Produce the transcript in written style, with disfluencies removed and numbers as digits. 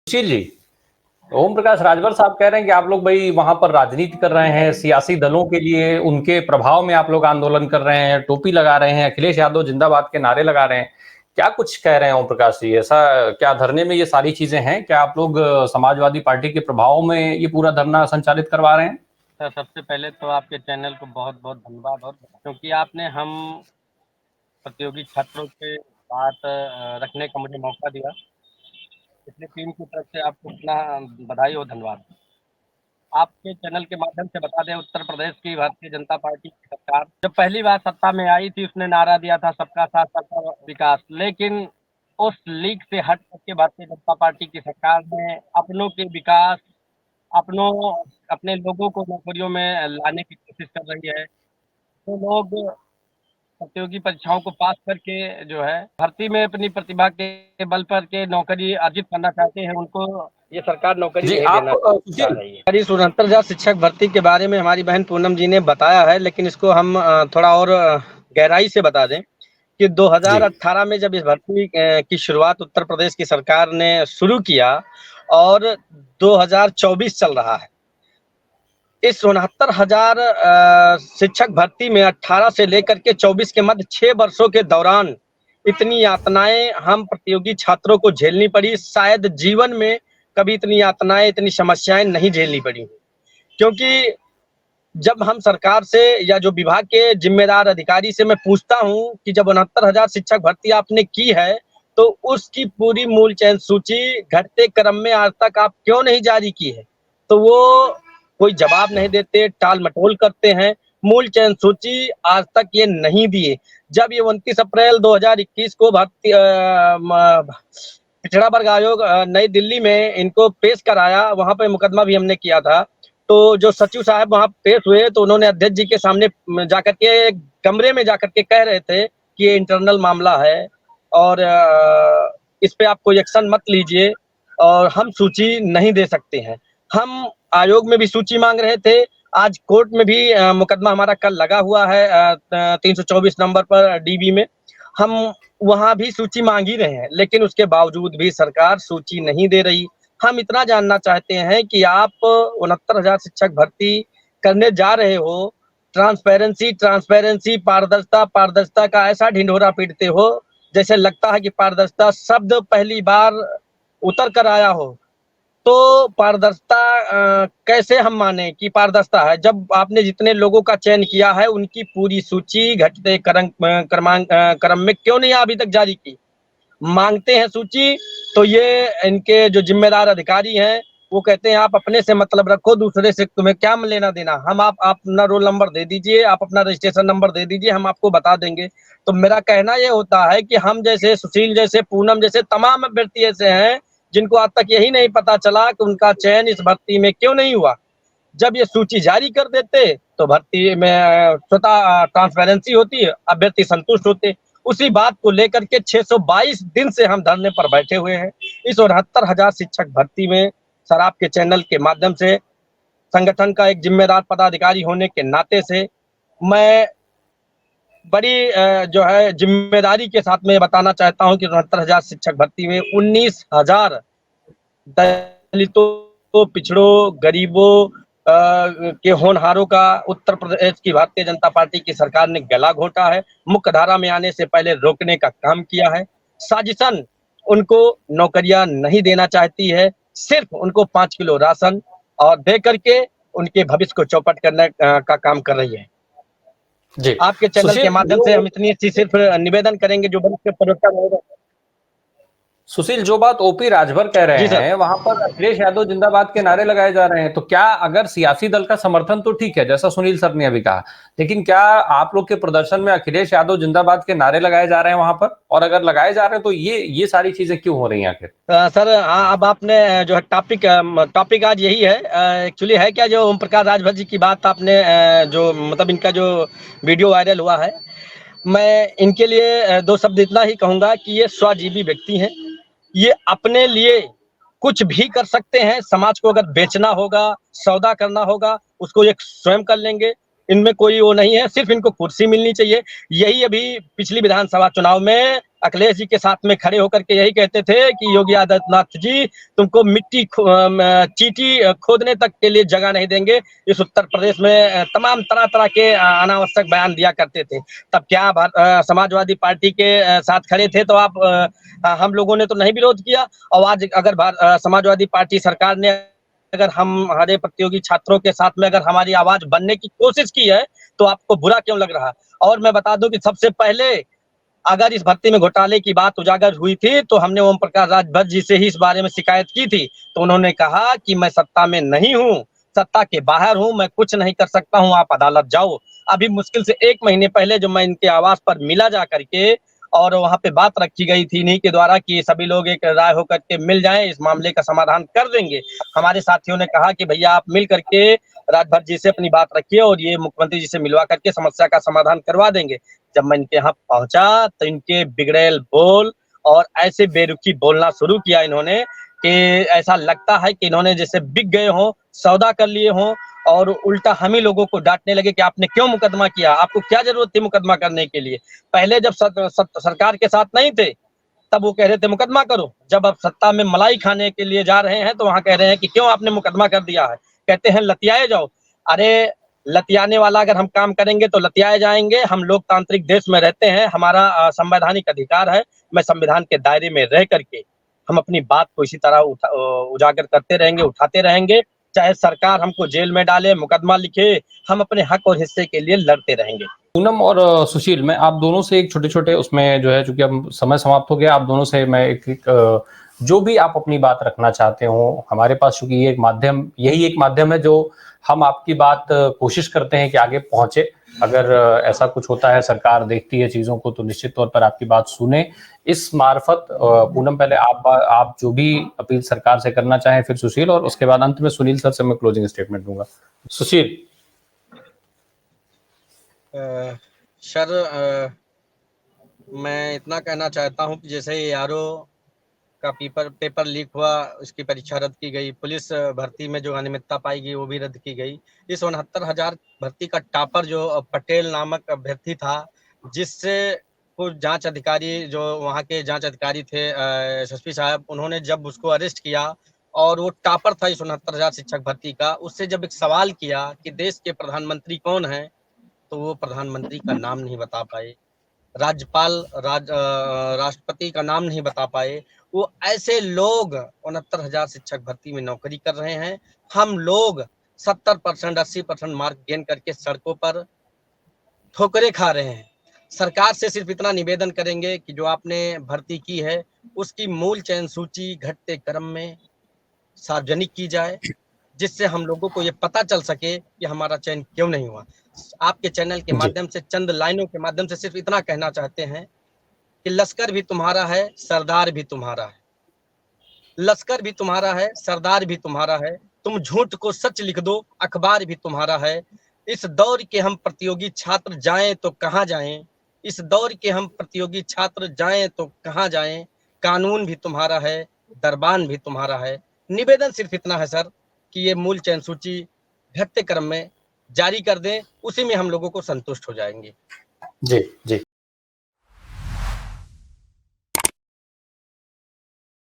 सुशील जी, ओम प्रकाश राजभर साहब कह रहे हैं कि आप लोग भाई वहां पर राजनीति कर रहे हैं, सियासी दलों के लिए उनके प्रभाव में आप लोग आंदोलन कर रहे हैं, टोपी लगा रहे हैं, अखिलेश यादव जिंदाबाद के नारे लगा रहे हैं। क्या कुछ कह रहे हैं ओम प्रकाश जी? ऐसा क्या धरने में ये सारी चीजें हैं? क्या आप लोग समाजवादी पार्टी के प्रभाव में ये पूरा धरना संचालित करवा रहे हैं? सर, सबसे पहले तो आपके चैनल को बहुत बहुत धन्यवाद, और क्योंकि आपने हम प्रतियोगी छात्रों के बात रखने का मुझे मौका दिया, इसलिए टीम की तरफ से आपको अपना बधाई और धन्यवाद। आपके चैनल के माध्यम से बता दें, उत्तर प्रदेश की भारतीय जनता पार्टी की सरकार जब पहली बार सत्ता में आई थी, उसने नारा दिया था सबका साथ सबका विकास। लेकिन उस लीग से हट करके भारतीय जनता पार्टी की सरकार ने अपनों के विकास, अपनों अपने लोगों को नौकरियों में लाने की कोशिश कर रही है। तो लोग प्रतियोगी परीक्षाओं को पास करके जो है भर्ती में अपनी प्रतिभा के बल पर के नौकरी अर्जित करना चाहते हैं, उनको ये सरकार नौकरी जी नहीं आप देना चाह रही है। करीब 69,000 शिक्षक भर्ती के बारे में हमारी बहन पूनम जी ने बताया है, लेकिन इसको हम थोड़ा और गहराई से बता दें कि 2018 में जब इस भर्ती की शुरुआत उत्तर प्रदेश की सरकार ने शुरू किया और 2024 चल रहा है, इस 69,000 शिक्षक भर्ती में 18 से लेकर के 24 के मध्य 6 वर्षों के दौरान इतनी यातनाएं हम प्रतियोगी छात्रों को झेलनी पड़ी। शायद जीवन में कभी इतनी यातनाएं, इतनी समस्याएं नहीं झेलनी पड़ी, क्योंकि जब हम सरकार से या जो विभाग के जिम्मेदार अधिकारी से मैं पूछता हूं कि जब 69,000 शिक्षक भर्ती आपने की है, तो उसकी पूरी मूल चयन सूची घटते क्रम में आज तक आप क्यों नहीं जारी की है, तो वो कोई जवाब नहीं देते, टाल मटोल करते हैं। मूल चयन सूची आज तक ये नहीं दिए। जब ये 29 अप्रैल 2021 को भारतीय पिछड़ा वर्ग आयोग नई दिल्ली में इनको पेश कराया, वहां पर मुकदमा भी हमने किया था। तो जो सचिव साहब वहां पेश हुए, तो उन्होंने अध्यक्ष जी के सामने जाकर के कमरे में जाकर के कह रहे थे कि ये इंटरनल मामला है और इस पे आप कोई एक्शन मत लीजिए और हम सूची नहीं दे सकते हैं। हम आयोग में भी सूची मांग रहे थे, आज कोर्ट में भी मुकदमा हमारा कल लगा हुआ है 324 नंबर पर डीबी में। हम वहां भी सूची मांग ही रहे हैं, लेकिन उसके बावजूद भी सरकार सूची नहीं दे रही। हम इतना जानना चाहते हैं कि आप 69,000 शिक्षक भर्ती करने जा रहे हो, ट्रांसपेरेंसी ट्रांसपेरेंसी पारदर्शिता पारदर्शिता का ऐसा ढिंढोरा पीटते हो जैसे लगता है कि पारदर्शिता शब्द पहली बार उतर कर आया हो। तो पारदर्शिता कैसे हम माने कि पारदर्शिता है, जब आपने जितने लोगों का चयन किया है उनकी पूरी सूची घटते क्रम में क्यों नहीं अभी तक जारी की? मांगते हैं सूची, तो ये इनके जो जिम्मेदार अधिकारी हैं वो कहते हैं आप अपने से मतलब रखो, दूसरे से तुम्हें क्या लेना देना। हम आप अपना रोल नंबर दे दीजिए, आप अपना रजिस्ट्रेशन नंबर दे दीजिए, हम आपको बता देंगे। तो मेरा कहना ये होता है कि हम जैसे सुशील जैसे पूनम जैसे तमाम अभ्यर्थी ऐसे हैं जिनको आज तक यही नहीं पता चला कि उनका चयन इस भर्ती में क्यों नहीं हुआ। जब ये सूची जारी कर देते तो भर्ती में स्वतः ट्रांसपेरेंसी होती है, अभ्यर्थी संतुष्ट होते। उसी बात को लेकर के 622 दिन से हम धरने पर बैठे हुए हैं। इस 69,000 शिक्षक भर्ती में सर आपके चैनल के माध्यम से संगठन का एक जिम्मेदार पदाधिकारी होने के नाते से मैं बड़ी जो है जिम्मेदारी के साथ में बताना चाहता हूं कि 69,000 शिक्षक भर्ती में 19,000 दलितों, पिछड़ों, गरीबों के होनहारों का उत्तर प्रदेश की भारतीय जनता पार्टी की सरकार ने गला घोटा है। मुख्य धारा में आने से पहले रोकने का काम किया है। साजिशन उनको नौकरियां नहीं देना चाहती है, सिर्फ उनको 5 किलो राशन और दे करके उनके भविष्य को चौपट करने का काम कर रही है। जी आपके चैनल के सुशील, माध्यम से हम इतनी अच्छी सिर्फ निवेदन करेंगे जो वरिष्ठ प्रवक्ता। सुशील, जो बात ओपी राजभर कह रहे जी सर। हैं वहां पर अखिलेश यादव जिंदाबाद के नारे लगाए जा रहे हैं, तो क्या अगर सियासी दल का समर्थन तो ठीक है जैसा सुनील सर ने अभी कहा, लेकिन क्या आप लोग के प्रदर्शन में अखिलेश यादव जिंदाबाद के नारे लगाए जा रहे हैं वहां पर? और अगर लगाए जा रहे हैं तो ये सारी चीजें क्यों हो रही हैं आखिर? सर हाँ, अब आपने जो है टॉपिक आज यही है। एक्चुअली है क्या, जो ओम प्रकाश राजभर जी की बात आपने जो मतलब इनका जो वीडियो वायरल हुआ है, मैं इनके लिए दो शब्द इतना ही कहूंगा कि ये स्वजीवी व्यक्ति हैं। ये अपने लिए कुछ भी कर सकते हैं। समाज को अगर बेचना होगा, सौदा करना होगा, उसको ये स्वयं कर लेंगे। इनमें कोई वो नहीं है, सिर्फ इनको कुर्सी मिलनी चाहिए। यही अभी पिछली विधानसभा चुनाव में अखिलेश जी के साथ में खड़े होकर के यही कहते थे कि योगी आदित्यनाथ जी तुमको चीटी खोदने तक के लिए जगह नहीं देंगे। इस उत्तर प्रदेश में तमाम तरह-तरह के अनावश्यक बयान दिया करते थे। तब क्या समाजवादी पार्टी के साथ खड़े थे तो आप हम लोगों ने तो नहीं विरोध किया। और आज अगर समाजवादी पार्टी सरकार ने अगर हमारे प्रतियोगी छात्रों के साथ में अगर हमारी आवाज बनने की कोशिश की है तो आपको बुरा क्यों लग रहा? और मैं बता दूं कि सबसे पहले अगर इस भर्ती में घोटाले की बात उजागर हुई थी तो हमने ओम प्रकाश राजभर जी से ही इस बारे में शिकायत की थी, तो उन्होंने कहा कि मैं सत्ता में नहीं हूँ, सत्ता के बाहर हूँ, मैं कुछ नहीं कर सकता हूँ, आप अदालत जाओ। अभी मुश्किल से 1 महीने पहले जब मैं इनके आवास पर मिला जा करके और वहाँ पे बात रखी गई थी इन्हीं के द्वारा कि सभी लोग एक राय होकर के मिल जाएं, इस मामले का समाधान कर देंगे। हमारे साथियों ने कहा कि भैया आप मिल करके राजभर जी से अपनी बात रखिए और ये मुख्यमंत्री जी से मिलवा करके समस्या का समाधान करवा देंगे। जब मैं इनके यहाँ पहुंचा तो इनके बिगड़ैल बोल और ऐसे बेरुखी बोलना शुरू किया इन्होंने कि ऐसा लगता है कि इन्होंने जैसे बिक गए हों, सौदा कर लिए हों और उल्टा हम ही लोगों को डांटने लगे कि आपने क्यों मुकदमा किया, आपको क्या जरूरत थी मुकदमा करने के लिए। पहले जब सरकार के साथ नहीं थे तब वो कह रहे थे मुकदमा करो, जब अब सत्ता में मलाई खाने के लिए जा रहे हैं तो वहां कह रहे हैं कि क्यों आपने मुकदमा कर दिया है, कहते हैं लतियाए जाओ। अरे लतियाने वाला अगर हम काम करेंगे तो लतियाए जाएंगे। हम लोकतांत्रिक देश में रहते हैं, हमारा संवैधानिक अधिकार है। मैं संविधान के दायरे में रह करके हम अपनी बात को इसी तरह उजागर करते रहेंगे, उठाते रहेंगे, चाहे सरकार हमको जेल में डाले, मुकदमा लिखे, हम अपने हक और हिस्से के लिए लड़ते रहेंगे। पूनम और सुशील, मैं आप दोनों से एक छोटे-छोटे उसमें जो है, चूँकि अब समय समाप्त हो गया, आप दोनों से मैं एक जो भी आप अपनी बात रखना चाहते हो, हमारे पास चूँकि ये एक माध्यम यही एक माध्यम है जो हम आपकी बात कोशिश करते हैं कि आगे पहुँचे। अगर ऐसा कुछ होता है, सरकार देखती है चीज़ों को, तो निश्चित तौर पर आपकी बात सुने। इस मार्फत पूनम, पहले आप जो भी अपील सरकार से करना चाहें, फिर सुशील, और उसके बाद अंत में सुनील सर से मैं क्लोजिंग स्टेटमेंट दूँगा। सुशील। सर, मैं इतना कहना चाहता हूँ कि जैसे आरओ का पेपर लीक हुआ, उसकी परीक्षा रद्द की गई, पुलिस भर्ती में जो अनियमितता पाई गई वो भी रद्द की गई। इस 69,000 भर्ती का टॉपर जो पटेल नामक अभ्यर्थी था, जिससे कुछ जांच अधिकारी जो वहाँ के जांच अधिकारी थे एसएसपी साहब, उन्होंने जब उसको अरेस्ट किया और वो टॉपर था इस 69,000 शिक्षक भर्ती का, उससे जब एक सवाल किया कि देश के प्रधानमंत्री कौन है, तो वो प्रधानमंत्री का नाम नहीं बता पाए, राष्ट्रपति का नाम नहीं बता पाए। वो ऐसे लोग 69,000 शिक्षक भर्ती में नौकरी कर रहे हैं। हम लोग 70% 80% मार्क गेन करके सड़कों पर ठोकरें खा रहे हैं। सरकार से सिर्फ इतना निवेदन करेंगे कि जो आपने भर्ती की है उसकी मूल चयन सूची घटते क्रम में सार्वजनिक की जाए, जिससे हम लोगों को ये पता चल सके कि हमारा चयन क्यों नहीं हुआ। आपके चैनल के जी। माध्यम से चंद लाइनों के माध्यम से सिर्फ इतना कहना चाहते हैं कि लश्कर भी तुम्हारा है, सरदार भी तुम्हारा है। लश्कर भी तुम्हारा है, सरदार भी तुम्हारा है। तुम झूठ को सच लिख दो, अखबार भी तुम्हारा है। इस दौर के हम प्रतियोगी छात्र जाएं तो कहाँ जाएं? इस दौर के हम प्रतियोगी छात्र जाएं तो कहाँ जाएं? कानून भी तुम्हारा है, दरबान भी तुम्हारा है। निवेदन सिर्फ इतना है सर कि ये मूल चयन सूची घटते क्रम में जारी कर दें, उसी में हम लोगों को संतुष्ट हो जाएंगे। जी, जी।